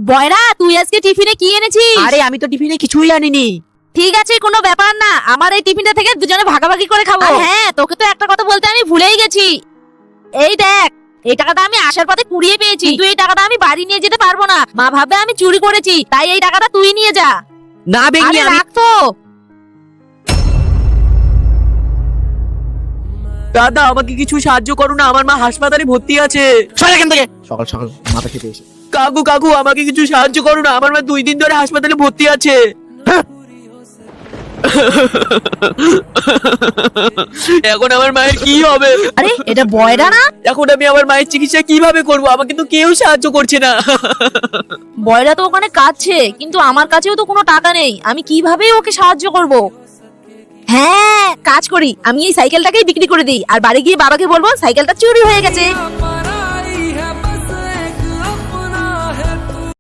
বয়রা, তুই আজকে টিফিনে কি এনেছিস? আরে আমি তো টিফিনে কিছুই আনিনি। ঠিক আছে, কোনো ব্যাপার না, আমার এই টিফিনটা থেকে দুজনে ভাগাভাগি করে খাবো। আর হ্যাঁ, তোকে তো একটা কথা বলতে আমি ভুলেই গেছি। এই দেখ, এই টাকাটা আমি আসার পথে কুড়িয়ে পেয়েছি, কিন্তু এই টাকাটা আমি বাড়ি নিয়ে যেতে পারবো না। মা ভাববে আমি চুরি করেছি, তাই এই টাকাটা তুই নিয়ে যা। না বেগনি, আরে আমি রাখ তো। দাদা আমাকে কিছু সাহায্য করো না, আমার মা হাসপাতালে ভর্তি আছে। সর এখান থেকে, সকাল সকাল মাথা খেতে এসে। কাকু কাকু আমাকে কিছু সাহায্য করো না, আমার মা 2 দিন ধরে হাসপাতালে ভর্তি আছে। এখন আমার মায়ের কি হবে? আরে এটা বয়রা না? এখন আমি আমার মায়ের চিকিৎসা কিভাবে করব? আমাকে তো কেউ সাহায্য করছে না। বয়রা তো ওখানে কাঁদছে, কিন্তু আমার কাছেও তো কোনো টাকা নেই, আমি কিভাবে ওকে সাহায্য করব? হ্যাঁ, কাজ করি, আমি এই সাইকেলটাকেই বিক্রি করে দিই, আর বাড়ি গিয়ে বাবাকে বলবো সাইকেলটা চুরি হয়ে গেছে।